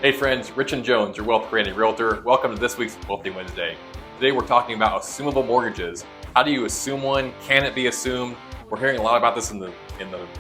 Hey friends, Rychen Jones, your wealth creating realtor. Welcome to this week's Wealthy Wednesday. Today we're talking about assumable mortgages. How do you assume one? Can it be assumed? We're hearing a lot about this in the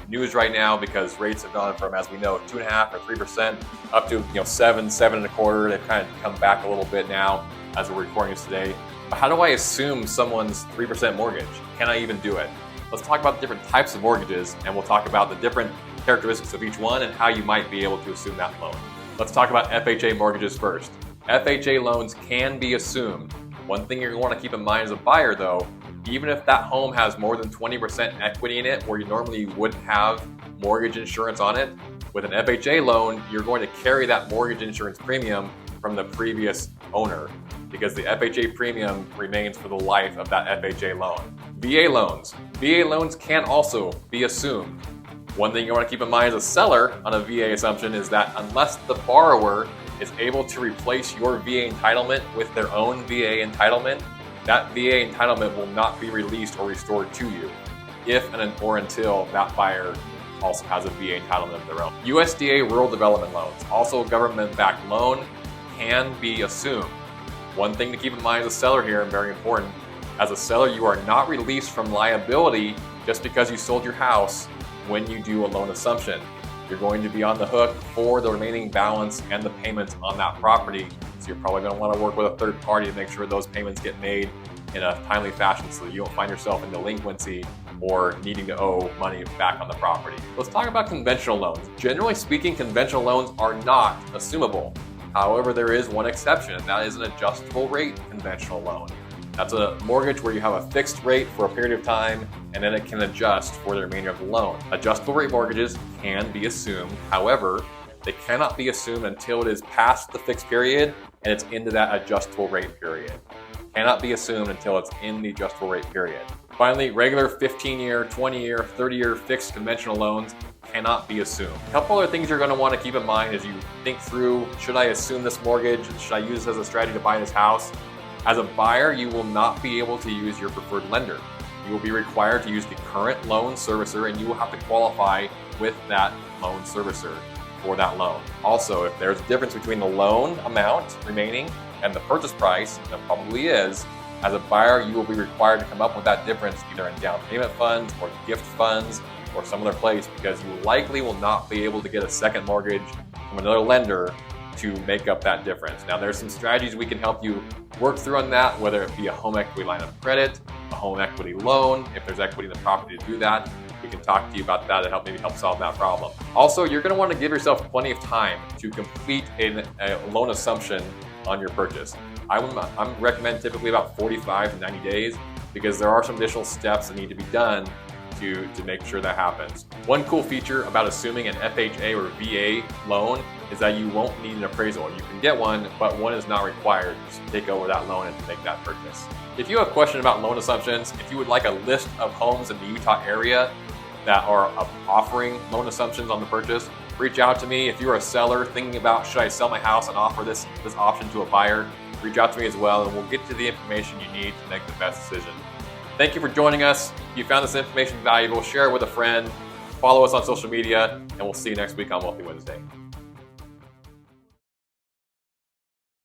news right now because rates have gone from, as we know, 2.5% or 3% up to 7.25%. They've kind of come back a little bit now as we're recording this today. But how do I assume someone's 3% mortgage? Can I even do it? Let's talk about the different types of mortgages, and we'll talk about the different characteristics of each one and how you might be able to assume that loan. Let's talk about FHA mortgages first. FHA loans can be assumed. One thing you're going to want to keep in mind as a buyer though, even if that home has more than 20% equity in it where you normally wouldn't have mortgage insurance on it, with an FHA loan, you're going to carry that mortgage insurance premium from the previous owner because the FHA premium remains for the life of that FHA loan. VA loans. VA loans can also be assumed. One thing you want to keep in mind as a seller on a VA assumption is that unless the borrower is able to replace your VA entitlement with their own VA entitlement, that VA entitlement will not be released or restored to you if or until that buyer also has a VA entitlement of their own. USDA rural development loans, also a government-backed loan, can be assumed. One thing to keep in mind as a seller here, and very important, as a seller you are not released from liability just because you sold your house when you do a loan assumption. You're going to be on the hook for the remaining balance and the payments on that property. So you're probably going to want to work with a third party to make sure those payments get made in a timely fashion so that you don't find yourself in delinquency or needing to owe money back on the property. Let's talk about conventional loans. Generally speaking, conventional loans are not assumable. However, there is one exception, and that is an adjustable rate conventional loan. That's a mortgage where you have a fixed rate for a period of time and then it can adjust for the remainder of the loan. Adjustable rate mortgages can be assumed. However, they cannot be assumed until it is past the fixed period and it's into that adjustable rate period. Cannot be assumed until it's in the adjustable rate period. Finally, regular 15-year, 20-year, 30-year fixed conventional loans cannot be assumed. A couple other things you're going to want to keep in mind as you think through, should I assume this mortgage? Should I use this as a strategy to buy this house? As a buyer, you will not be able to use your preferred lender. You will be required to use the current loan servicer and you will have to qualify with that loan servicer for that loan. Also, if there's a difference between the loan amount remaining and the purchase price, there probably is, as a buyer, you will be required to come up with that difference either in down payment funds or gift funds or some other place because you likely will not be able to get a second mortgage from another lender to make up that difference. Now there's some strategies we can help you work through on that, whether it be a home equity line of credit, a home equity loan. If there's equity in the property to do that, we can talk to you about that to maybe help solve that problem. Also, you're going to want to give yourself plenty of time to complete a loan assumption on your purchase. I recommend typically about 45 to 90 days because there are some additional steps that need to be done to make sure that happens. One cool feature about assuming an FHA or VA loan is that you won't need an appraisal. You can get one, but one is not required to take over that loan and to make that purchase. If you have a question about loan assumptions, if you would like a list of homes in the Utah area that are offering loan assumptions on the purchase, reach out to me. If you're a seller thinking about should I sell my house and offer this option to a buyer, reach out to me as well and we'll get to the information you need to make the best decision. Thank you for joining us. If you found this information valuable, share it with a friend, follow us on social media, and we'll see you next week on Wealthy Wednesday.